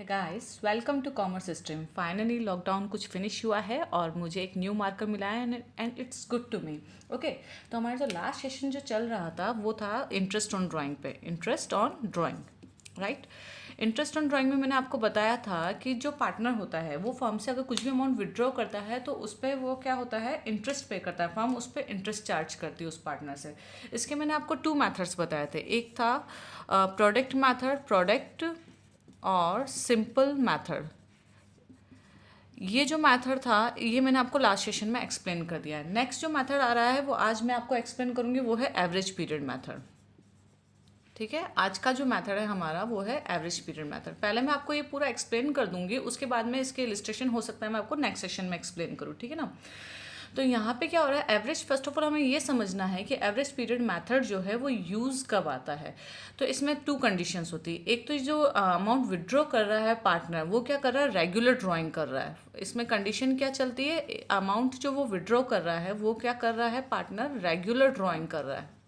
Guys, welcome to commerce stream. Finally lockdown कुछ finish हुआ है और मुझे एक न्यू मार्कर मिला है and it's good to me. Okay, तो हमारा जो लास्ट सेशन जो चल रहा था वो था इंटरेस्ट ऑन ड्राइंग पे। Interest on drawing, right. Interest on drawing में मैंने आपको बताया था कि जो पार्टनर होता है वो फर्म से अगर कुछ भी अमाउंट विड्रॉ करता है तो उस पर वो क्या होता है, इंटरेस्ट पे करता है। फर्म उस पर इंटरेस्ट चार्ज करती है उस पार्टनर से। इसके मैंने आपको टू मेथड्स बताए थे। एक था प्रोडक्ट मेथड, प्रोडक्ट और सिंपल मैथड। ये जो मैथड था ये मैंने आपको लास्ट सेशन में एक्सप्लेन कर दिया है। नेक्स्ट जो मैथड आ रहा है वो आज मैं आपको एक्सप्लेन करूंगी, वो है एवरेज पीरियड मैथड। ठीक है, आज का जो मैथड है हमारा वो है एवरेज पीरियड मैथड। पहले मैं आपको ये पूरा एक्सप्लेन कर दूंगी, उसके बाद में इसके इलिस्ट्रेशन हो सकता है मैं आपको नेक्स्ट सेशन में एक्सप्लेन करूँ, ठीक है ना। तो यहाँ पे क्या हो रहा है, एवरेज, फर्स्ट ऑफ ऑल हमें ये समझना है कि एवरेज पीरियड मेथड जो है वो यूज़ कब आता है। तो इसमें टू कंडीशंस होती है। एक तो जो अमाउंट विड्रॉ कर रहा है पार्टनर, वो क्या कर रहा है, रेगुलर ड्राइंग कर रहा है। इसमें कंडीशन क्या चलती है, अमाउंट जो वो विड्रॉ कर रहा है वो क्या कर रहा है, पार्टनर रेगुलर ड्राइंग कर रहा है।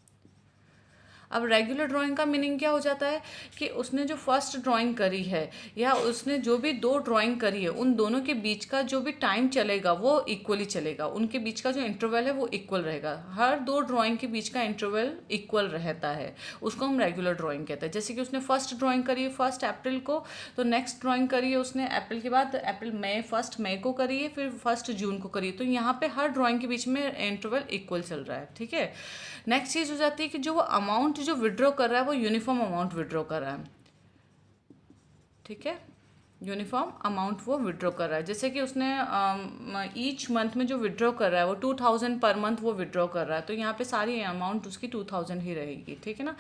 अब रेगुलर ड्राइंग का मीनिंग क्या हो जाता है कि उसने जो फर्स्ट ड्राइंग करी है या उसने जो भी दो ड्राइंग करी है उन दोनों के बीच का जो भी टाइम चलेगा वो इक्वली चलेगा। उनके बीच का जो इंटरवल है वो इक्वल रहेगा। हर दो ड्राइंग के बीच का इंटरवल इक्वल रहता है, उसको हम रेगुलर ड्राइंग कहते हैं। जैसे कि उसने फर्स्ट ड्राइंग करी है 1 अप्रैल को, तो नेक्स्ट ड्राइंग करी है उसने अप्रैल के बाद अप्रैल मई, 1 मई को करी है, फिर 1 जून को करी है। तो यहाँ पे हर ड्राइंग के बीच में इंटरवल इक्वल चल रहा है, ठीक है। नेक्स्ट चीज़ हो जाती है कि जो वो अमाउंट जो विड्रॉ कर रहा है वो यूनिफॉर्म अमाउंट विड्रॉ कर रहा है, ठीक है। यूनिफॉर्म अमाउंट वो विड्रॉ कर रहा है। जैसे कि उसने ईच मंथ में जो विड्रॉ कर रहा है वो 2000 पर मंथ वो विड्रॉ कर रहा है, तो यहाँ पे सारी अमाउंट उसकी 2000 ही रहेगी, ठीक है ना।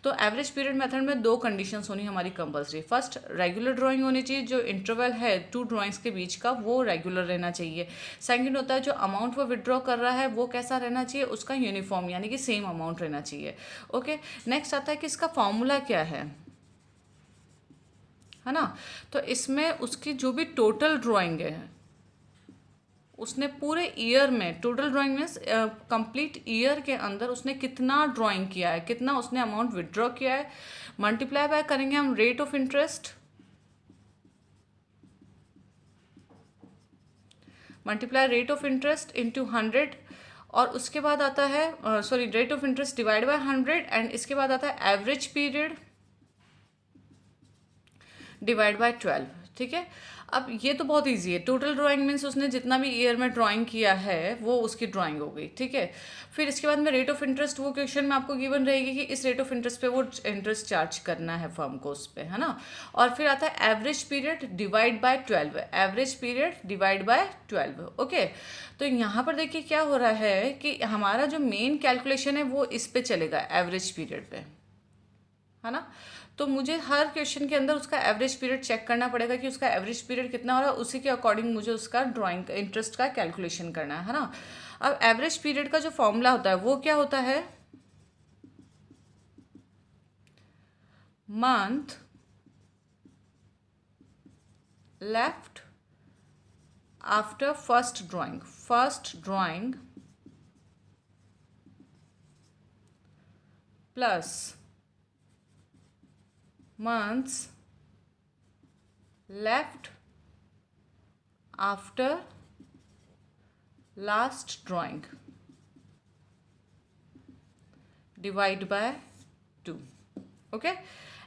तो एवरेज पीरियड मेथड में दो कंडीशंस होनी हमारी कंपलसरी। फर्स्ट, रेगुलर ड्राइंग होनी चाहिए, जो इंटरवल है टू ड्राइंग्स के बीच का वो रेगुलर रहना चाहिए। सेकंड होता है जो अमाउंट वो विड्रॉ कर रहा है वो कैसा रहना चाहिए, उसका यूनिफॉर्म यानी कि सेम अमाउंट रहना चाहिए। ओके, नेक्स्ट आता है कि इसका फॉर्मूला क्या है ना। तो इसमें उसकी जो भी टोटल ड्राइंग है, उसने पूरे ईयर में, total drawing means complete year के अंदर उसने कितना ड्राइंग किया है, कितना उसने अमाउंट विड्रॉ किया है, मल्टीप्लाई बाय करेंगे हम rate of interest, multiply rate of interest into 100, और उसके बाद आता है sorry rate of interest divide by 100, and इसके बाद आता है एवरेज पीरियड डिवाइड बाय 12, ठीक है। अब ये तो बहुत इजी है। टोटल ड्राइंग मीन्स उसने जितना भी ईयर में ड्राइंग किया है वो उसकी ड्राइंग हो गई, ठीक है। फिर इसके बाद में रेट ऑफ इंटरेस्ट, वो क्वेश्चन में आपको गिवन रहेगी कि इस रेट ऑफ इंटरेस्ट पे वो इंटरेस्ट चार्ज करना है फर्म को उस पर, है ना। और फिर आता है average period divide by 12, average period divide by 12, okay. तो यहाँ पर देखिए क्या हो रहा है कि हमारा जो मेन कैलकुलेशन है वो इस पे चलेगा, एवरेज पीरियड पे, है ना। तो मुझे हर क्वेश्चन के अंदर उसका एवरेज पीरियड चेक करना पड़ेगा कि उसका एवरेज पीरियड कितना हो रहा है, उसी के अकॉर्डिंग मुझे उसका ड्राइंग इंटरेस्ट का कैलकुलेशन करना है ना। अब एवरेज पीरियड का जो फॉर्मूला होता है वो क्या होता है, month left after first drawing plus months left after last drawing divide by 2, okay.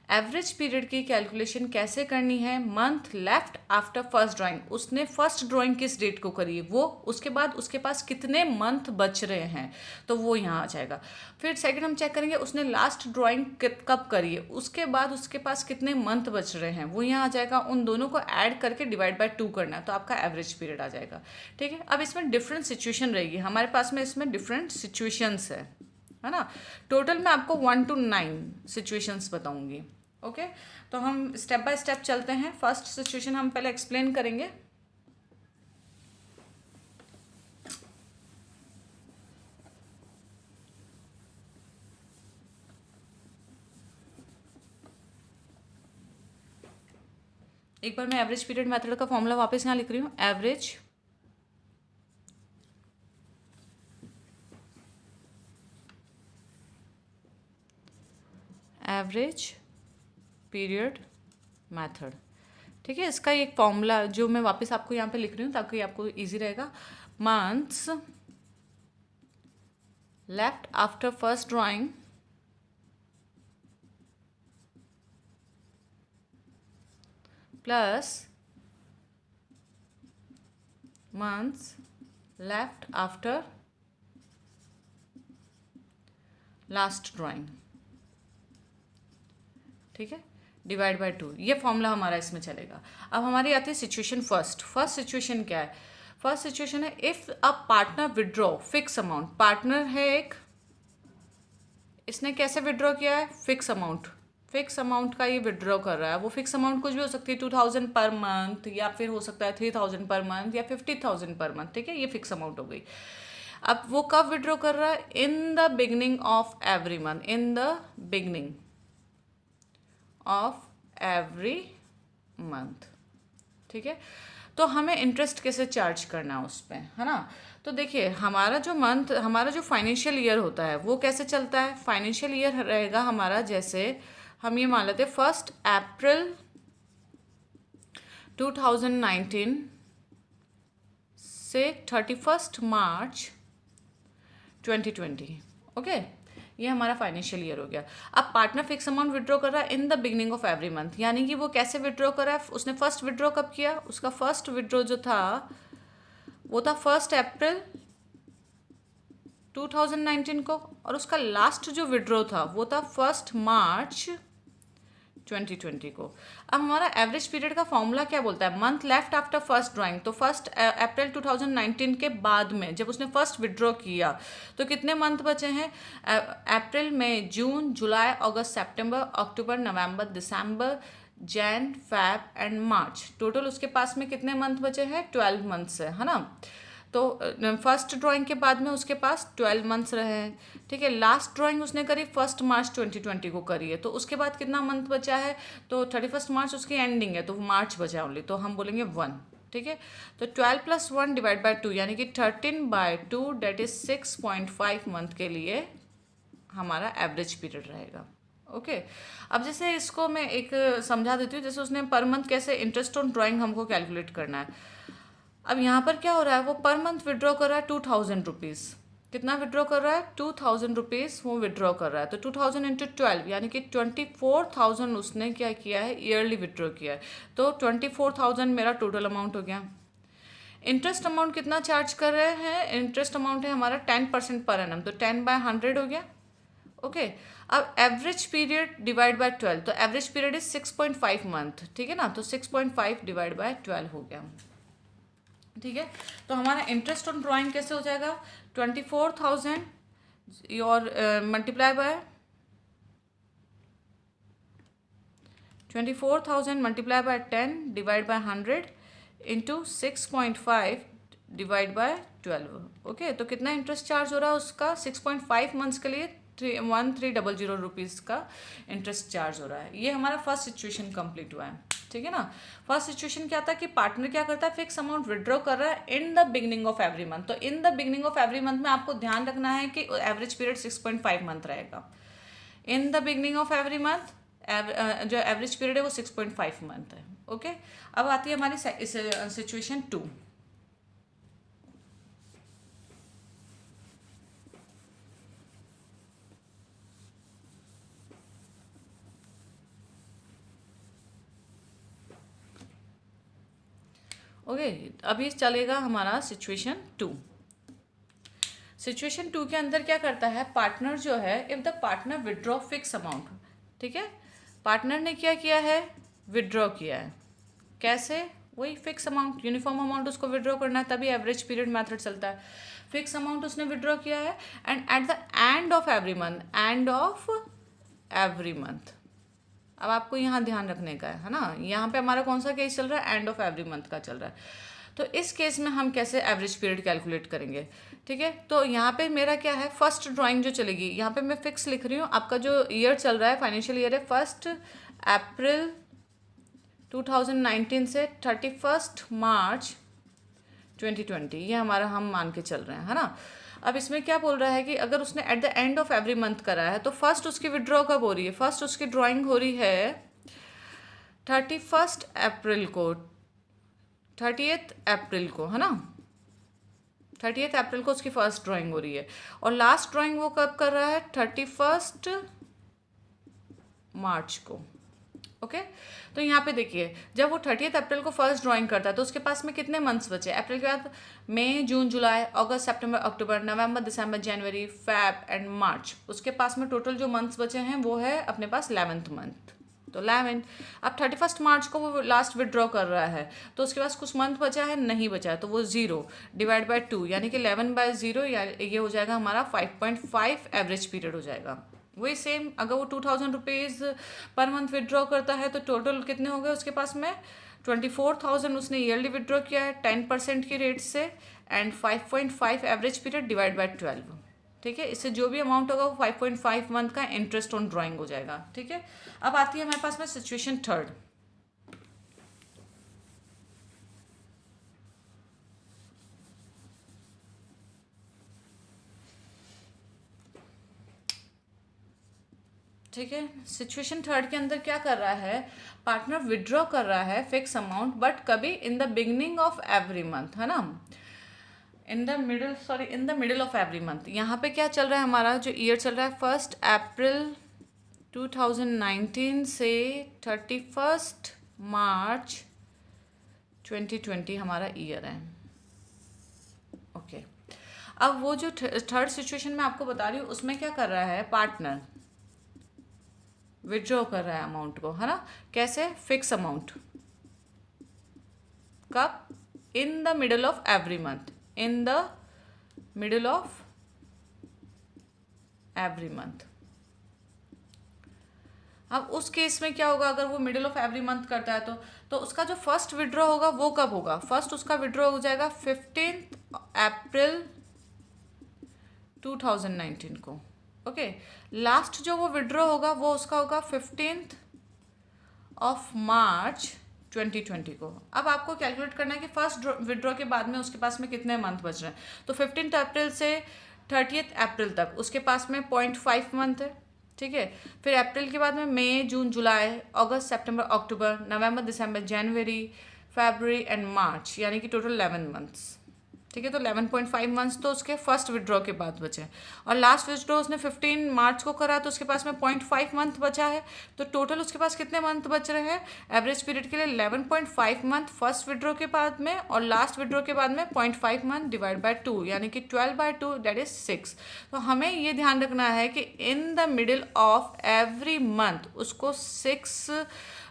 Average period की कैलकुलेशन कैसे करनी है, month left after first drawing, उसने फर्स्ट ड्राइंग किस डेट को करी है वो, उसके बाद उसके पास कितने मंथ बच रहे हैं तो वो यहाँ आ जाएगा। फिर सेकंड हम चेक करेंगे उसने लास्ट ड्राइंग कब करी है, उसके बाद उसके पास कितने मंथ बच रहे हैं वो यहाँ आ जाएगा। उन दोनों को ऐड करके डिवाइड बाय 2 करना है तो आपका एवरेज पीरियड आ जाएगा, ठीक है। अब इसमें डिफरेंट सिचुएशन रहेगी हमारे पास में, इसमें डिफरेंट सिचुएशंस है ना। टोटल मैं आपको 1 to 9 सिचुएशंस बताऊंगी, ओके। तो हम स्टेप बाय स्टेप चलते हैं। फर्स्ट सिचुएशन हम पहले एक्सप्लेन करेंगे। एक बार मैं एवरेज पीरियड मेथड का फॉर्मूला वापस यहाँ लिख रही हूँ, एवरेज पीरियड मेथड। ठीक है, इसका एक फॉर्मूला जो मैं वापस आपको यहाँ पे लिख रही हूँ ताकि आपको इजी रहेगा। Months left after first drawing plus months left after last drawing, ठीक है, डिवाइड बाय 2। ये फॉर्मूला हमारा इसमें चलेगा। अब हमारी आती है सिचुएशन फर्स्ट। फर्स्ट सिचुएशन क्या है? फर्स्ट सिचुएशन है if a partner withdraw fix amount. Partner है एक, इसने कैसे विड्रॉ किया है? फिक्स अमाउंट, फिक्स अमाउंट का ये विड्रॉ कर रहा है। वो फिक्स अमाउंट कुछ भी हो सकती है, 2000 पर मंथ, या फिर हो सकता है 3000 पर मंथ, या 50,000 पर मंथ, ठीक है, ये फिक्स अमाउंट हो गई। अब वो कब विड्रॉ कर रहा है? In the beginning of every month, in the beginning of every month, ठीक है। तो हमें इंटरेस्ट कैसे चार्ज करना है उस पर, है ना। तो देखिए हमारा जो मंथ, हमारा जो फाइनेंशियल ईयर होता है वो कैसे चलता है? फाइनेंशियल ईयर रहेगा हमारा, जैसे हम ये मान लेते हैं 1 अप्रैल 2019 से 31 मार्च 2020, ओके। ये हमारा फाइनेंशियल ईयर हो गया। अब पार्टनर फिक्स अमाउंट विड्रॉ कर रहा है in the beginning of every month, यानी कि वो कैसे विड्रॉ कर रहा है? उसने फर्स्ट विड्रॉ कब किया? उसका फर्स्ट विड्रॉ जो था वो था 1 अप्रैल 2019 को, और उसका लास्ट जो विड्रॉ था वो था 1 मार्च 2020 को। अब हमारा एवरेज पीरियड का फॉर्मूला क्या बोलता है? Month left after first drawing. तो 1 अप्रैल 2019 के बाद में जब उसने फर्स्ट विड्रॉ किया तो कितने मंथ बचे हैं? अप्रैल, मई, जून, जुलाई, अगस्त, सितंबर, अक्टूबर, नवंबर, दिसंबर, Jan, Feb and March. Total उसके पास में कितने मंथ बचे हैं? 12 मंथ्स है ना। तो फर्स्ट ड्राइंग के बाद में उसके पास 12 मंथ्स रहे हैं, ठीक है। लास्ट ड्राइंग उसने करी 1 मार्च 2020 को करी है, तो उसके बाद कितना मंथ बचा है? तो 31 मार्च उसकी एंडिंग है, तो मार्च बचा ओनली, तो हम बोलेंगे 1, ठीक है। तो 12 + 1 डिवाइड बाय 2 यानी कि 13/2 डेट इज 6.5 मंथ के लिए हमारा एवरेज पीरियड रहेगा, ओके। अब जैसे इसको मैं एक समझा देती हूँ, जैसे उसने पर मंथ कैसे इंटरेस्ट ऑन ड्राइंग हमको कैलकुलेट करना है। अब यहाँ पर क्या हो रहा है? वो पर मंथ विड्रॉ कर रहा है 2000 रुपीज़। कितना विड्रॉ कर रहा है? 2000 रुपीज़ वो विड्रॉ कर रहा है। तो 2000 × 12 यानी कि 24,000 उसने क्या किया है? ईयरली विड्रॉ किया है। तो 24,000 मेरा टोटल अमाउंट हो गया। इंटरेस्ट अमाउंट कितना चार्ज कर रहे हैं? इंटरेस्ट अमाउंट है हमारा 10% पर एनम, तो 10/100 हो गया, ओके। अब एवरेज पीरियड डिवाइड बाय 12, तो एवरेज पीरियड इज 6.5 मंथ, ठीक है ना। तो 6.5 डिवाइड बाय 12 हो गया, ठीक है। तो हमारा इंटरेस्ट ऑन ड्राइंग कैसे हो जाएगा? 24,000 और multiply by 24,000 multiply by 10 divide by 100 into 6.5 divide by 12, okay. तो कितना इंटरेस्ट चार्ज हो रहा है उसका? 6.5 मंथ्स के लिए 1300 रुपीज़ का इंटरेस्ट चार्ज हो रहा है। ये हमारा फर्स्ट सिचुएशन कंप्लीट हुआ है, ठीक है ना। फर्स्ट सिचुएशन क्या था कि पार्टनर क्या करता है? फिक्स अमाउंट विड्रॉ कर रहा है in the beginning of every month. तो in the beginning of every month में आपको ध्यान रखना है कि एवरेज पीरियड 6.5 मंथ रहेगा। इन the beginning of every month जो एवरेज पीरियड है वो 6.5 मंथ है, ओके। अब आती है हमारी सिचुएशन 2। ओके, अभी चलेगा हमारा सिचुएशन 2। सिचुएशन 2 के अंदर क्या करता है? पार्टनर जो है, if the partner withdraw fix amount, ठीक है। पार्टनर ने क्या किया है? विड्रॉ किया है। कैसे? वही फिक्स अमाउंट, यूनिफॉर्म अमाउंट उसको विड्रॉ करना है, तभी एवरेज पीरियड मेथड चलता है। फिक्स अमाउंट उसने विड्रॉ किया है and at the end of every month, end of every month. अब आपको यहाँ ध्यान रखने का है ना। यहाँ पे हमारा कौन सा केस चल रहा है? एंड ऑफ एवरी मंथ का चल रहा है। तो इस केस में हम कैसे एवरेज पीरियड कैलकुलेट करेंगे, ठीक है। तो यहाँ पे मेरा क्या है? फर्स्ट ड्राइंग जो चलेगी, यहाँ पे मैं फिक्स लिख रही हूँ। आपका जो ईयर चल रहा है, फाइनेंशियल ईयर है 1 अप्रैल 2019 से 31 मार्च 2020, ये हमारा हम मान के चल रहे हैं, है ना। अब इसमें क्या बोल रहा है कि अगर उसने at the end of every month करा है तो फर्स्ट उसकी विड्रॉ कब हो रही है? फर्स्ट उसकी ड्राइंग हो रही है 31 अप्रैल को, 30 अप्रैल को, है ना, 30 अप्रैल को उसकी फर्स्ट ड्राइंग हो रही है, और लास्ट ड्राइंग वो कब कर रहा है, 31 मार्च को। ओके तो यहाँ पे देखिए, जब वो 30 अप्रैल को फर्स्ट ड्राइंग करता है तो उसके पास में कितने मंथ्स बचे, अप्रैल के बाद मई, जून, जुलाई, अगस्त, सितंबर, अक्टूबर, नवंबर, दिसंबर, जनवरी, फैब एंड मार्च। उसके पास में टोटल जो मंथ्स बचे हैं वो है अपने पास 11th मंथ, तो 11। अब 31 मार्च को वो लास्ट विड्रॉ कर रहा है, तो उसके पास कुछ मंथ बचा है, नहीं बचा है, तो वो 0 डिवाइड बाय 2 यानी कि 11/0, या ये हो जाएगा हमारा 5.5 एवरेज पीरियड हो जाएगा। वही सेम, अगर वो 2000 रुपीज़ पर मंथ विड्रॉ करता है तो टोटल कितने हो गए उसके पास में, 24,000 उसने ईयरली विड्रॉ किया है 10% की रेट से, and 5.5 average period divide by 12। ठीक है, इससे जो भी अमाउंट होगा वो 5.5 मंथ का इंटरेस्ट ऑन ड्राइंग हो जाएगा। ठीक है, अब आती है हमारे पास में सिचुएशन थर्ड। ठीक है, सिचुएशन थर्ड के अंदर क्या कर रहा है, पार्टनर विड्रॉ कर रहा है फिक्स अमाउंट, बट कभी इन the beginning of every month, है ना, in the middle of every month. यहाँ पे क्या चल रहा है, हमारा जो ईयर चल रहा है 1 अप्रैल 2019 से 31 मार्च 2020 हमारा ईयर है। ओके अब वो जो थर्ड सिचुएशन मैं आपको बता रही हूँ उसमें क्या कर रहा है, पार्टनर विड्रॉ कर रहा है अमाउंट को, है ना, कैसे, फिक्स अमाउंट, कब, in the middle of every month, in the middle of every month. अब उस केस में क्या होगा, अगर वो मिडिल ऑफ एवरी मंथ करता है तो उसका जो फर्स्ट विड्रॉ होगा वो कब होगा, फर्स्ट उसका विड्रॉ हो जाएगा 15 अप्रैल 2019 को। ओके लास्ट जो वो विड्रॉ होगा वो उसका होगा 15 मार्च 2020 को। अब आपको कैलकुलेट करना है कि फर्स्ट विड्रॉ के बाद में उसके पास में कितने मंथ बच रहे हैं, तो 15 अप्रैल से 30 अप्रैल तक उसके पास में 0.5 मंथ है। ठीक है, फिर अप्रैल के बाद में मई, जून, जुलाई, अगस्त, सितंबर, अक्टूबर, नवंबर, दिसंबर, जनवरी, फरवरी एंड मार्च, यानी कि टोटल 11 मंथ्स। ठीक है, तो 11.5 मंथ्स तो उसके फर्स्ट विड्रॉ के बाद बचे, और लास्ट विड्रॉ उसने 15 मार्च को करा तो उसके पास में 0.5 मंथ बचा है, तो टोटल उसके पास कितने मंथ बच रहे हैं एवरेज पीरियड के लिए, 11.5 मंथ फर्स्ट विड्रॉ के बाद में, और लास्ट विड्रॉ के बाद में 0.5 मंथ डिवाइड बाय 2 यानी कि 12/2 दैट इज 6। तो हमें ये ध्यान रखना है कि in the middle of every month उसको 6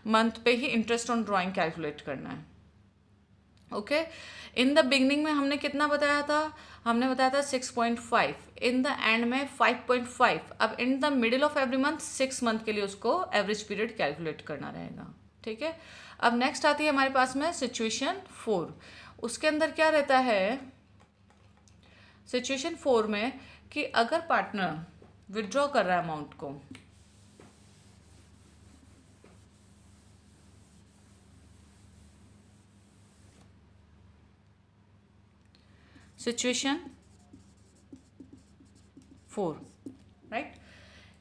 मंथ पे ही इंटरेस्ट ऑन ड्राइंग कैलकुलेट करना है। ओके इन द बिगनिंग में हमने कितना बताया था, हमने बताया था 6.5, इन द एंड में 5.5। अब in the middle of every month 6 month के लिए उसको एवरेज पीरियड कैलकुलेट करना रहेगा। ठीक है, अब नेक्स्ट आती है हमारे पास में सिचुएशन 4। उसके अंदर क्या रहता है, सिचुएशन 4 में कि अगर पार्टनर विड्रॉ कर रहा है अमाउंट को, सिचुएशन 4 राइट,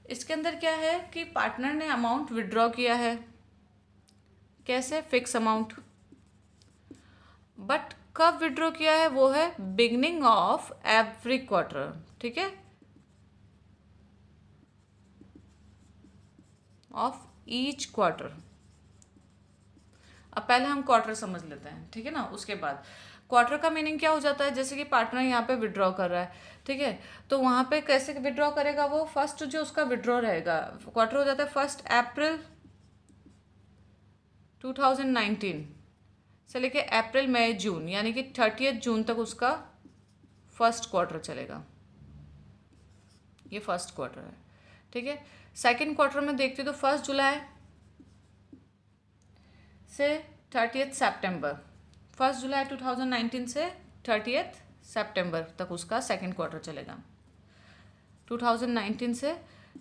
इसके अंदर क्या है कि पार्टनर ने अमाउंट विड्रॉ किया है, कैसे, फिक्स अमाउंट, बट कब विड्रॉ किया है वो है बिगनिंग ऑफ एवरी क्वार्टर। ठीक है, ऑफ ईच क्वार्टर। अब पहले हम क्वार्टर समझ लेते हैं, ठीक है ना, उसके बाद क्वार्टर का मीनिंग क्या हो जाता है, जैसे कि पार्टनर यहाँ पे विड्रॉ कर रहा है, ठीक है, तो वहाँ पे कैसे विड्रॉ करेगा वो, फर्स्ट जो उसका विड्रॉ रहेगा क्वार्टर हो जाता है 1 अप्रैल 2019 से लेके अप्रैल, मई, जून, यानी कि 30 जून तक उसका फर्स्ट क्वार्टर चलेगा, ये फर्स्ट क्वार्टर है। ठीक है, सेकेंड क्वार्टर में देखते तो 1 जुलाई से 30 सितंबर, 1 जुलाई 2019 से 30 सितंबर तक उसका सेकेंड क्वार्टर चलेगा, 2019 से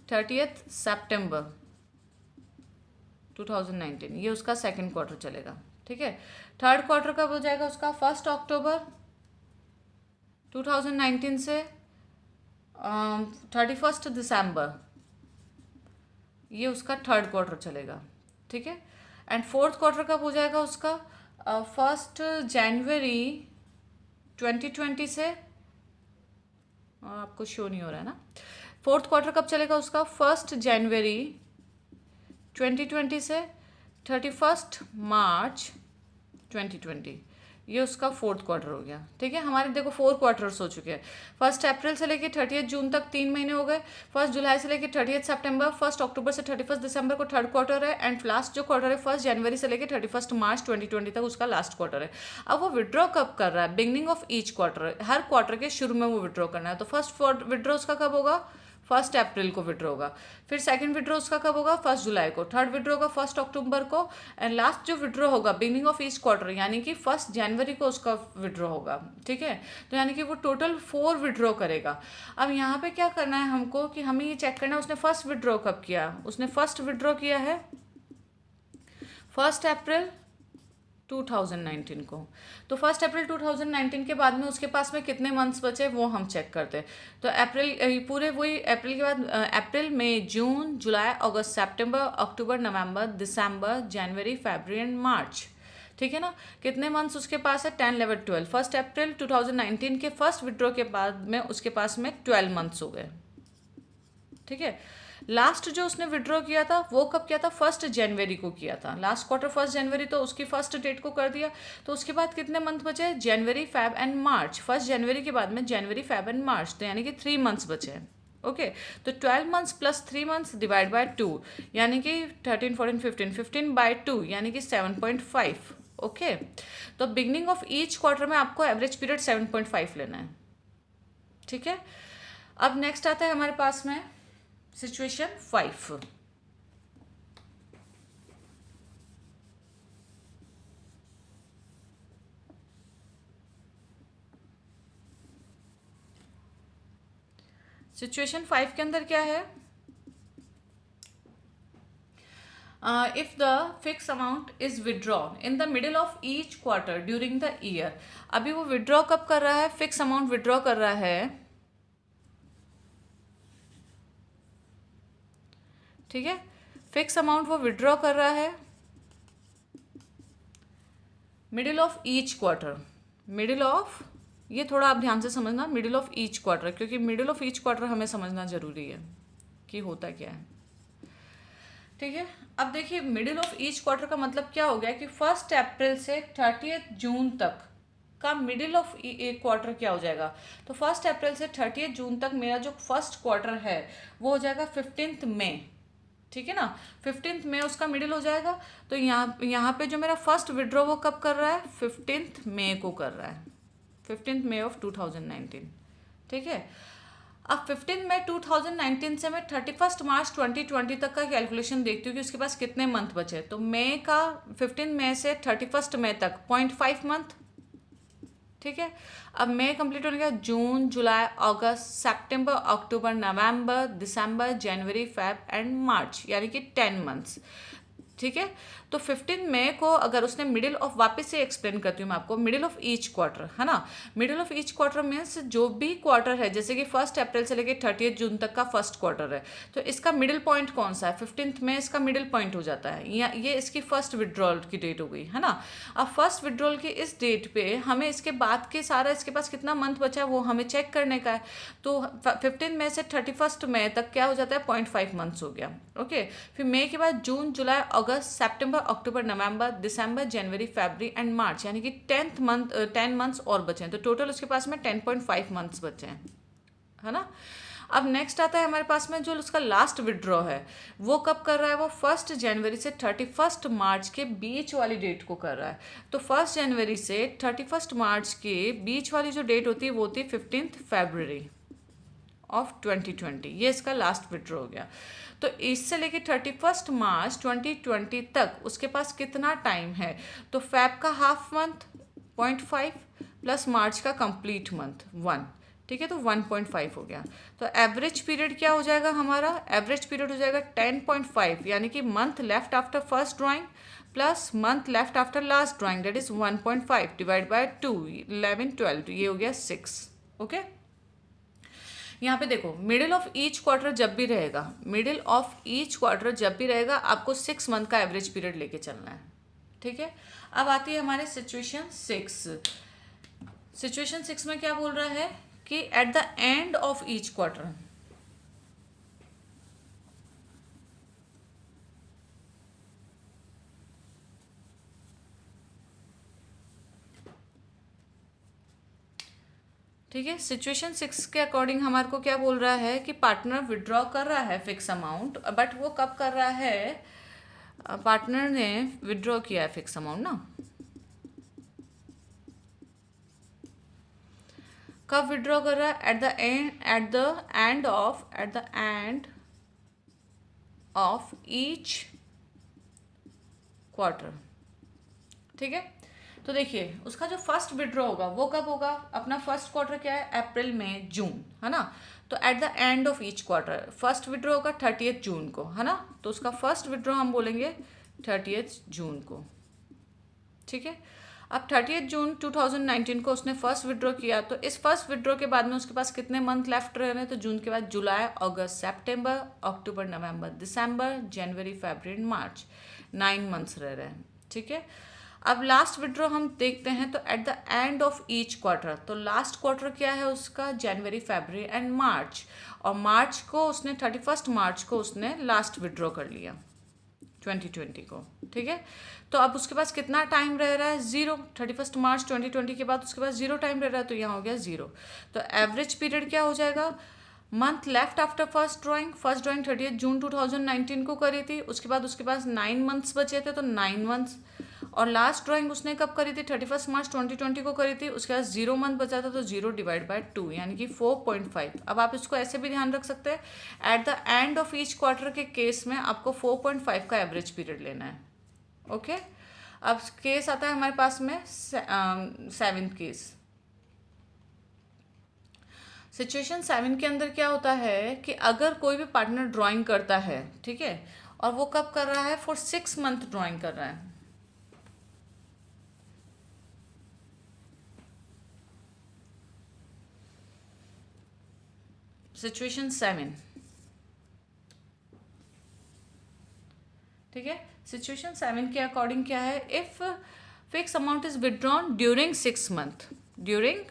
30 सितंबर 2019 ये उसका सेकेंड क्वार्टर चलेगा। ठीक है, थर्ड क्वार्टर कब हो जाएगा उसका, 1 अक्टूबर 2019 से 31 दिसंबर, ये उसका थर्ड क्वार्टर चलेगा। ठीक है, एंड फोर्थ क्वार्टर कब हो जाएगा उसका? 1 जनवरी 2020 से, आपको शो नहीं हो रहा है ना, फोर्थ क्वार्टर कब चलेगा उसका? 1 जनवरी 2020 से 31 मार्च 2020, ये उसका फोर्थ क्वार्टर हो गया। ठीक है, हमारे देखो 4 क्वार्टर्स हो चुके हैं। 1 अप्रैल से लेके 30 जून तक 3 महीने हो गए। 1 जुलाई से लेके 30 सितंबर, 1 अक्टूबर से 31 दिसंबर को थर्ड क्वार्टर है। एंड लास्ट जो क्वार्टर है 1 जनवरी से लेके 31 मार्च 2020 तक उसका लास्ट क्वार्टर है। अब वो विड्रॉ कब कर रहा है? Beginning of each quarter, her quarter के शुरू में वो विड्रॉ करना है। तो फर्स्ट विड्रॉ उसका कब होगा? 1 अप्रैल को विड्रॉ होगा। फिर सेकंड विड्रॉ उसका कब होगा? 1 जुलाई को। थर्ड विड्रॉ होगा 1 अक्टूबर को। एंड लास्ट जो विड्रॉ होगा बिगिनिंग ऑफ ईच क्वार्टर यानी कि 1 जनवरी को उसका विड्रॉ होगा। ठीक है, तो यानी कि वो टोटल 4 विड्रॉ करेगा। अब यहाँ पे क्या करना है हमको कि हमें ये चेक करना है उसने फर्स्ट विड्रॉ कब किया। उसने फर्स्ट विड्रॉ किया है 1 अप्रैल 2019 को। तो 1 अप्रैल 2019 के बाद में उसके पास में कितने मंथ्स बचे वो हम चेक करते हैं। तो अप्रैल पूरे वही अप्रैल के बाद अप्रैल, मई, जून, जुलाई, अगस्त, सितंबर, अक्टूबर, नवंबर, दिसंबर, जनवरी, फरवरी एंड मार्च। ठीक है ना, कितने मंथ्स उसके पास है? 10, 11, 12। 1 अप्रैल 2019 के फर्स्ट विड्रॉ के बाद में उसके पास में 12 मंथ्स हो गए। ठीक है, लास्ट जो उसने विड्रॉ किया था वो कब किया था? 1 जनवरी को किया था। लास्ट क्वार्टर 1 जनवरी, तो उसकी फर्स्ट डेट को कर दिया। तो उसके बाद कितने मंथ बचे? जनवरी, फेब एंड मार्च। 1 जनवरी के बाद में जनवरी, फेब एंड मार्च, तो यानी कि 3 मंथ्स बचे हैं। ओके, तो 12 months plus 3 months divide by 2 यानी कि 13, 14, 15, 15 बाय 2 यानी कि 7.5। ओके, तो बिगनिंग ऑफ ईच क्वार्टर में आपको एवरेज पीरियड 7.5 लेना है। ठीक है, अब नेक्स्ट आता है हमारे पास में सिचुएशन 5। सिचुएशन 5 के अंदर क्या है? If the fix amount is withdrawn in the middle of each quarter during the year. अभी वो विड्रॉ कब कर रहा है? फिक्स अमाउंट विड्रॉ कर रहा है। ठीक है, फिक्स अमाउंट वो विड्रॉ कर रहा है middle of each quarter. Middle of, ये थोड़ा आप ध्यान से समझना, मिडिल ऑफ ईच क्वार्टर, क्योंकि मिडिल ऑफ ईच क्वार्टर हमें समझना जरूरी है कि होता क्या है। ठीक है, अब देखिए मिडिल ऑफ ईच क्वार्टर का मतलब क्या हो गया कि 1 अप्रैल से 30 जून तक का मिडिल ऑफ क्वार्टर क्या हो जाएगा? तो 1 अप्रैल से 30 जून तक मेरा जो फर्स्ट क्वार्टर है वो हो जाएगा 15 मई। ठीक है ना, 15 मई उसका मिडिल हो जाएगा। तो यहाँ पे जो मेरा फर्स्ट विड्रॉ वो कब कर रहा है? 15 मई को कर रहा है, 15 मई ऑफ 2019। ठीक है, अब 15 मई 2019 से मैं 31 मार्च 2020 तक का कैलकुलेशन देखती हूँ कि उसके पास कितने मंथ बचे। तो मई का 15 मई से 31 मई तक 0.5 मंथ। ठीक है, अब मई कंप्लीट होने के बाद जून, जुलाई, अगस्त, सितंबर, अक्टूबर, नवंबर, दिसंबर, जनवरी, फेब एंड मार्च यानी कि 10 मंथ्स। ठीक है, तो 15 मई को अगर उसने मिडिल ऑफ, वापस से एक्सप्लेन करती हूँ मैं आपको, मिडिल ऑफ ईच क्वार्टर है ना। Middle of each quarter means जो भी क्वार्टर है, जैसे कि 1 अप्रैल से लेकर 30 जून तक का फर्स्ट क्वार्टर है, तो इसका मिडिल पॉइंट कौन सा है? 15 मई इसका मिडिल पॉइंट हो जाता है। ये इसकी फर्स्ट विड्रॉल की डेट हो गई है ना। अब फर्स्ट विड्रॉल की इस डेट पे हमें इसके बाद के सारा इसके पास कितना मंथ बचा है वो हमें चेक करने का है। तो 15 मई से 31 मई तक क्या हो जाता है? 0.5 मंथ्स हो गया। ओके, फिर मई के बाद जून, जुलाई, अगस्त, सितंबर, अक्टूबर, नवंबर, दिसंबर, जनवरी, फरवरी एंड मार्च यानी कि 10 मंथ्स और बचे हैं। तो टोटल उसके पास में 10.5 मंथ्स बचे हैं, है ना। अब नेक्स्ट आता है हमारे पास में जो उसका लास्ट विड्रॉ है वो कब कर रहा है? वो 1 जनवरी से 31 मार्च के बीच वाली डेट को कर रहा है। तो 1 जनवरी से 31 मार्च के बीच वाली जो डेट होती है वो होती है 15 फरवरी ऑफ 2020। ये इसका लास्ट विड्रॉ हो गया। तो इससे लेके 31 मार्च 2020 तक उसके पास कितना टाइम है? तो फैब का हाफ मंथ 0.5 प्लस मार्च का कंप्लीट मंथ 1। ठीक है, तो 1.5 हो गया। तो एवरेज पीरियड क्या हो जाएगा हमारा? एवरेज पीरियड हो जाएगा 10.5 यानी कि month left after first drawing plus month left after last drawing, that is 1.5 divide by 2, 11, 12, ये हो गया 6। ओके, यहाँ पे देखो, मिडिल ऑफ ईच क्वार्टर जब भी रहेगा, मिडिल ऑफ ईच क्वार्टर जब भी रहेगा, आपको 6 मंथ का एवरेज पीरियड लेके चलना है, ठीक है। अब आती है हमारे सिचुएशन 6। सिचुएशन 6 में क्या बोल रहा है कि at the end of each quarter, ठीक है। सिचुएशन 6 के अकॉर्डिंग हमारे को क्या बोल रहा है कि पार्टनर विड्रॉ कर रहा है फिक्स अमाउंट, बट वो कब कर रहा है, पार्टनर ने विड्रॉ किया है फिक्स अमाउंट ना, कब विड्रॉ कर रहा है, at the end of each quarter, ठीक है। तो देखिए उसका जो फर्स्ट विड्रॉ होगा वो कब होगा, अपना फर्स्ट क्वार्टर क्या है, अप्रैल मई जून, है ना। तो at the end of each quarter first withdraw होगा 30 जून को, है ना। तो उसका फर्स्ट विड्रॉ हम बोलेंगे 30 जून को, ठीक है। अब 30 जून 2019 को उसने फर्स्ट विड्रॉ किया, तो इस फर्स्ट विड्रॉ के बाद में उसके पास कितने मंथ लेफ्ट रह रहे हैं, तो जून के बाद जुलाई, अगस्त, सितंबर, अक्टूबर, नवंबर, दिसंबर, जनवरी, फरवरी, मार्च, 9 मंथ्स रह रहे हैं, ठीक है। अब लास्ट विड्रॉ हम देखते हैं, तो at the end of each quarter, तो लास्ट क्वार्टर क्या है उसका, जनवरी, फरवरी एंड मार्च, और मार्च को उसने 31 मार्च को उसने लास्ट विड्रॉ कर लिया 2020 को, ठीक है। तो अब उसके पास कितना टाइम रह रहा है, 0। 31 मार्च 2020 के बाद उसके पास 0 टाइम रह रहा है, तो यहाँ हो गया 0। तो एवरेज पीरियड क्या हो जाएगा, month left after first drawing 30 जून 2019 को करी थी, उसके बाद उसके पास 9 मंथ्स बचे थे, तो 9 मंथ्स, और लास्ट ड्राइंग उसने कब करी थी, 31 मार्च 2020 को करी थी, उसके बाद 0 मंथ बचा था, तो 0 डिवाइड बाय 2 यानी कि 4.5। अब आप इसको ऐसे भी ध्यान रख सकते हैं, at the end of each quarter के केस में आपको 4.5 का एवरेज पीरियड लेना है, ओके। अब केस आता है हमारे पास में 7th केस। सिचुएशन 7 के अंदर क्या होता है कि अगर कोई भी पार्टनर ड्राइंग करता है, ठीक है, और वो कब कर रहा है, फॉर 6 मंथ ड्राइंग कर रहा है, सिचुएशन 7, ठीक है। सिचुएशन 7 के अकॉर्डिंग क्या है, if fix amount is withdrawn during 6 month, during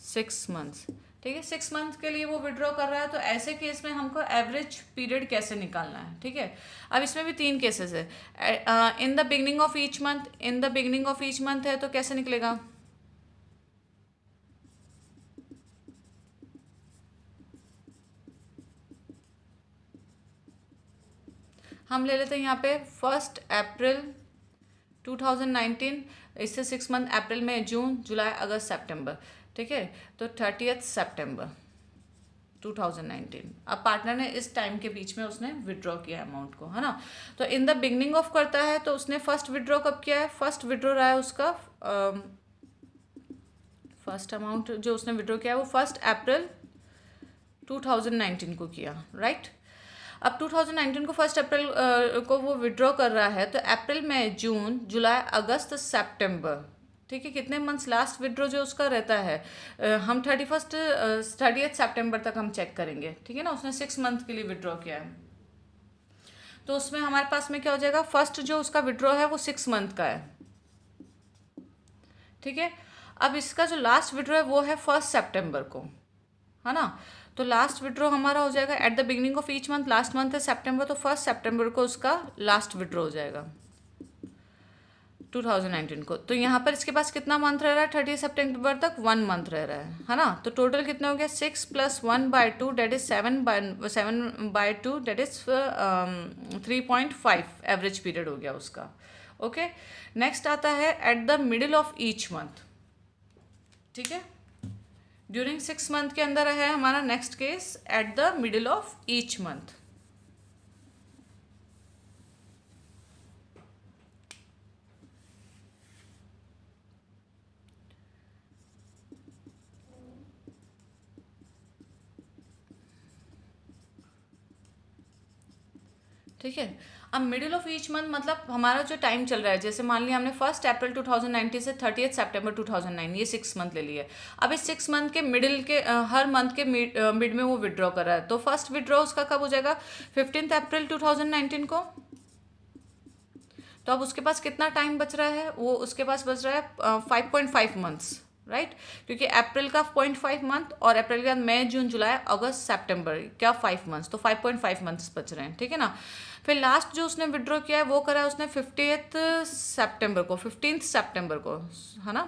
6 months, ठीक है, 6 मंथ के लिए वो विड्रॉ कर रहा है, तो ऐसे केस में हमको एवरेज पीरियड कैसे निकालना है, ठीक है। अब इसमें भी 3 केसेस है, in the beginning of each month, in the beginning of each month है, तो कैसे निकलेगा, हम ले लेते हैं यहाँ पे 1 अप्रैल 2019, इससे 6 मंथ, अप्रैल में जून, जुलाई, अगस्त, सितंबर, ठीक है। तो 30 सितंबर 2019, अब पार्टनर ने इस टाइम के बीच में उसने विड्रॉ किया अमाउंट को, है ना। तो इन द बिगनिंग ऑफ करता है, तो उसने फर्स्ट विड्रॉ कब किया है, फर्स्ट विड्रॉ रहा है उसका, फर्स्ट अमाउंट जो उसने विड्रॉ किया है वो 1 अप्रैल 2019 को किया, राइट। अब 2019 को 1 अप्रैल को वो विड्रॉ कर रहा है, तो अप्रैल में जून, जुलाई, अगस्त, सितंबर, ठीक है, कितने मंथ्स लास्ट विड्रॉ जो उसका रहता है, हम 30 सितंबर तक हम चेक करेंगे, ठीक है ना। उसने 6 मंथ के लिए विड्रॉ किया है, तो उसमें हमारे पास में क्या हो जाएगा, फर्स्ट जो उसका विड्रॉ है वो 6 मंथ का है, ठीक है। अब इसका जो लास्ट विड्रॉ है वो है 1 सितंबर को, है ना। तो लास्ट विड्रॉ हमारा हो जाएगा at the beginning of each month, last month है सितंबर, तो 1 सितंबर को उसका लास्ट विड्रॉ हो जाएगा 2019 को। तो यहाँ पर इसके पास कितना मंथ रह रहा है, 30 सितंबर तक 1 मंथ रह रहा है ना। तो टोटल कितना हो गया, 6 + 1/2 date is 7/2 date is 3.5 average period हो गया उसका, ओके। नेक्स्ट आता है at the middle of each month, ठीक है, ड्यूरिंग 6 मंथ के अंदर है हमारा next case at the middle of each month, ठीक है। अब मिडिल ऑफ ईच मंथ मतलब हमारा जो टाइम चल रहा है, जैसे मान लिया हमने 1 अप्रैल 2019 से 30 सितंबर 2009, ये 6 मंथ ले लिए। अब इस 6 मंथ के मिडिल के हर मंथ के मिड में वो विड्रॉ कर रहा है, तो फर्स्ट विड्रॉ उसका कब हो जाएगा? 15 अप्रैल 2019 को। तो अब उसके पास कितना टाइम बच रहा है? वो उसके पास बच रहा है 5.5 मंथ्स, राइट। क्योंकि अप्रैल का 0.5 मंथ और अप्रैल के बाद मई जून जुलाई अगस्त सितंबर क्या 5 मंथ्स, तो 5.5 मंथ्स बच रहे हैं, ठीक है ना। फिर लास्ट जो उसने विड्रॉ किया है वो करा है उसने 15 सितंबर को, है ना।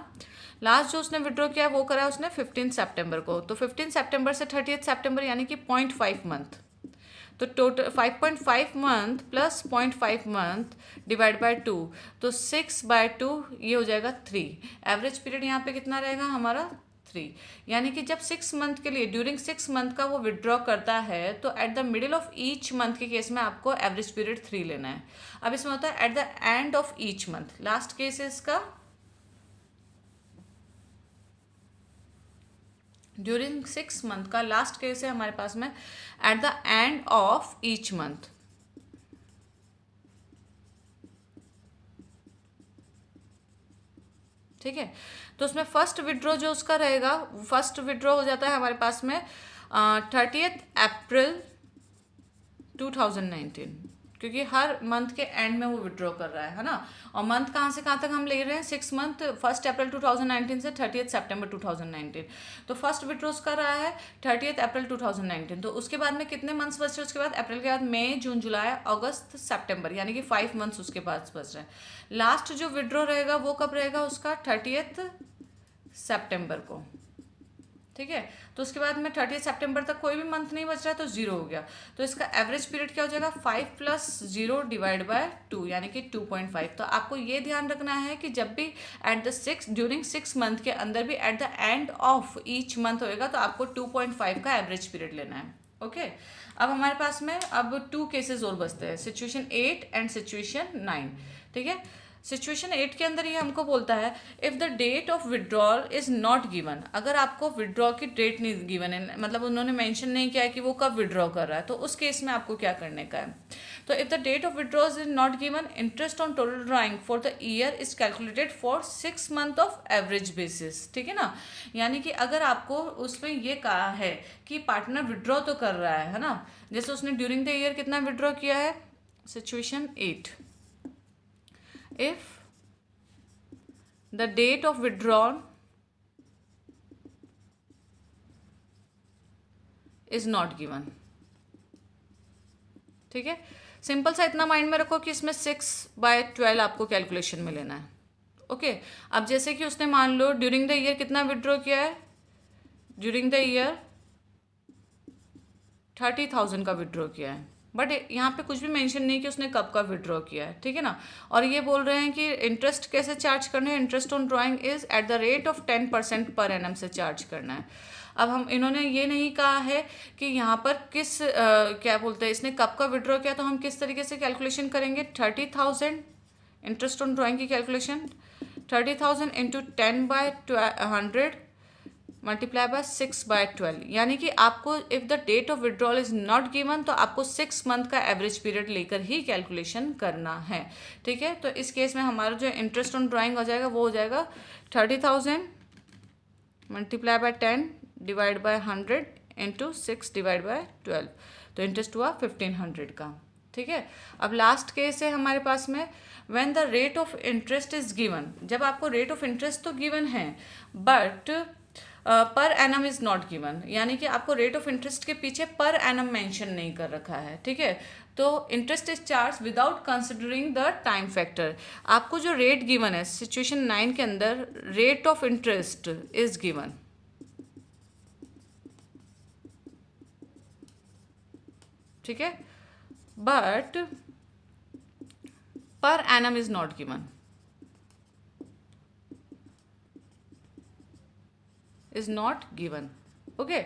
लास्ट जो उसने विड्रॉ किया है वो करा है उसने 15 सितंबर को, तो 15 सितंबर से 30 सितंबर यानी कि 0.5 मंथ। तो total 5.5 month plus 0.5 month divide by 2, तो 6/2 ये हो जाएगा 3। एवरेज पीरियड यहाँ पे कितना रहेगा हमारा? 3। यानी कि जब 6 मंथ के लिए ड्यूरिंग 6 मंथ का वो विड्रॉ करता है, तो eight the middle of each month के केस में आपको एवरेज पीरियड 3 लेना है। अब इसमें होता है at the end of each month, last case है इसका ड्यूरिंग 6 मंथ का लास्ट केस है हमारे पास में at the end of each month. ठीक है, तो उसमें फर्स्ट विड्रॉ जो उसका रहेगा, फर्स्ट विड्रॉ हो जाता है हमारे पास में 30 अप्रैल 2019, क्योंकि हर मंथ के एंड में वो विड्रॉ कर रहा है ना। और मंथ कहाँ से कहाँ तक हम ले रहे हैं? 6 मंथ, 1 अप्रैल 2019 से 30 सितंबर 2019। तो फर्स्ट विड्रॉ कर रहा है 30 अप्रैल 2019। तो उसके बाद में कितने मंथ्स बच रहे हैं? उसके बाद अप्रैल के बाद मई जून जुलाई अगस्त सितंबर, यानी कि 5 मंथ्स उसके पास बच रहे हैं। लास्ट जो विड्रॉ रहेगा वो कब रहेगा उसका? 30 सितंबर को, ठीक है। तो उसके बाद में 30 सितंबर तक कोई भी मंथ नहीं बच रहा है, तो 0 हो गया। तो इसका एवरेज पीरियड क्या हो जाएगा? 5 + 0 डिवाइड बाय 2, यानी कि 2.5। तो आपको ये ध्यान रखना है कि जब भी ड्यूरिंग 6 मंथ के अंदर भी at the end of each month होएगा, तो आपको 2.5 का एवरेज पीरियड लेना है। ओके, अब हमारे पास में अब 2 केसेस और बचते हैं, सिचुएशन 8 एंड सिचुएशन 9, ठीक है। सिचुएशन 8 के अंदर ये हमको बोलता है if the date of withdrawal is not given, अगर आपको विड्रॉ की डेट नहीं गिवन है, मतलब उन्होंने मेंशन नहीं किया है कि वो कब विड्रॉ कर रहा है, तो उस केस में आपको क्या करने का है? तो if the date of withdrawal is not given, interest on total drawing for the year is calculated for 6 month of average basis, ठीक है ना। यानी कि अगर आपको उसमें ये कहा है कि पार्टनर विड्रॉ तो कर रहा है ना, जैसे उसने ड्यूरिंग द ईयर कितना विड्रॉ किया है, situation 8, if the date of withdrawal is not given, ठीक है। सिंपल सा इतना माइंड में रखो कि इसमें 6/12 आपको कैलकुलेशन में लेना है। ओके, अब जैसे कि उसने मान लो ड्यूरिंग द ईयर कितना विड्रॉ किया है, ड्यूरिंग द ईयर 30,000 का विड्रॉ किया है, बट यहाँ पे कुछ भी मेंशन नहीं कि उसने कब का विड्रॉ किया है, ठीक है ना। और ये बोल रहे हैं कि इंटरेस्ट कैसे चार्ज करना है, interest on drawing is at the rate of 10% per annum से चार्ज करना है। अब हम इन्होंने ये नहीं कहा है कि यहाँ पर किस क्या बोलते हैं, इसने कब का विड्रॉ किया, तो हम किस तरीके से कैलकुलेशन करेंगे? 30,000 इंटरेस्ट ऑन ड्राइंग की कैलकुलेशन 30,000 इंटू 10/100 मल्टीप्लाई बाय 6/12, यानी कि आपको if the date of withdrawal is not given, तो आपको 6 मंथ का एवरेज पीरियड लेकर ही कैलकुलेशन करना है, ठीक है। तो इस केस में हमारा जो इंटरेस्ट ऑन ड्राइंग हो जाएगा वो हो जाएगा 30,000 multiply by 10 divide by 100 into 6 divide by 12, तो इंटरेस्ट हुआ 1500 का, ठीक है। अब लास्ट केस है हमारे पास में when the rate of interest is given, जब आपको रेट ऑफ इंटरेस्ट तो गिवन है but per annum is not given, यानी कि आपको रेट ऑफ इंटरेस्ट के पीछे पर एनम मेंशन नहीं कर रखा है, ठीक है। तो interest is charge without considering the time factor. आपको जो रेट गिवन है सिचुएशन 9 के अंदर, rate of interest is given, ठीक है, but per annum is not given, is not given. Okay,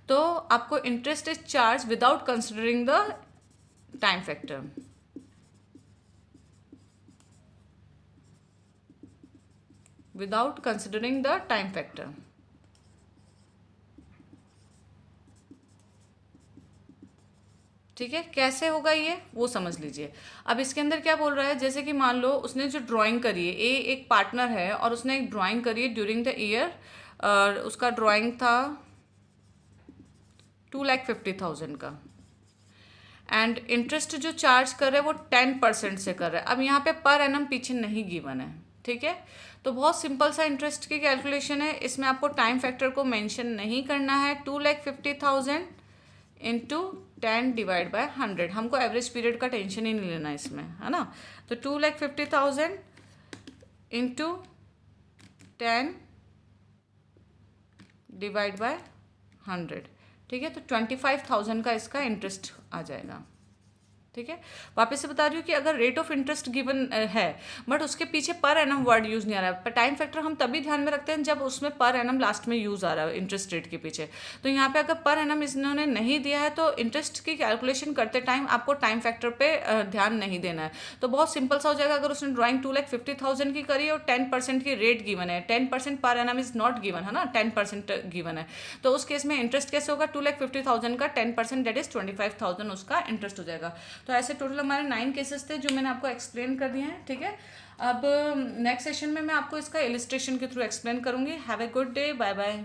तो आपको interest is charge without considering the time factor, without considering the time factor, ठीक है, कैसे होगा ये वो समझ लीजिए। अब इसके अंदर क्या बोल रहा है, जैसे कि मान लो उसने जो ड्राइंग करी है, ए एक पार्टनर है और उसने एक ड्राइंग करी है ड्यूरिंग द ईयर, और उसका ड्राइंग था 2,50,000 का, एंड इंटरेस्ट जो चार्ज कर रहा है वो 10% से कर रहा है। अब यहाँ पे पर एनम पीछे नहीं गिवन है, ठीक है। तो बहुत सिंपल सा इंटरेस्ट की कैलकुलेशन है, इसमें आपको टाइम फैक्टर को मेंशन नहीं करना है। 2,50,000 इंटू 10 डिवाइड बाय 100, हमको एवरेज पीरियड का टेंशन ही नहीं लेना इसमें, है ना। तो 2,50,000 इंटू 10 डिवाइड बाय 100, ठीक है। तो 25,000 का इसका इंटरेस्ट आ जाएगा, ठीक है। वापस से बता रही हूँ कि अगर रेट ऑफ इंटरेस्ट गिवन है बट उसके पीछे पर एनम वर्ड यूज़ नहीं आ रहा है, पर टाइम फैक्टर हम तभी ध्यान में रखते हैं जब उसमें पर एनम लास्ट में यूज़ आ रहा है इंटरेस्ट रेट के पीछे। तो यहाँ पे अगर पर एनम इन्होंने नहीं दिया है तो इंटरेस्ट की कैलकुलेशन करते टाइम आपको टाइम फैक्टर पे ध्यान नहीं देना है। तो बहुत सिंपल सा हो जाएगा। अगर उसने ड्राइंग 2,50,000 की करी और 10% की रेट गिवन है, 10% per annum is not given, है ना, 10% गिवन है, तो उस केस में इंटरेस्ट कैसे होगा, 2,50,000 का 10% दैट इज 25,000 उसका इंटरेस्ट हो जाएगा। तो ऐसे टोटल हमारे 9 केसेस थे जो मैंने आपको एक्सप्लेन कर दिए हैं, ठीक है। अब नेक्स्ट सेशन में मैं आपको इसका इलिस्ट्रेशन के थ्रू एक्सप्लेन करूंगी। Have a good day, bye bye.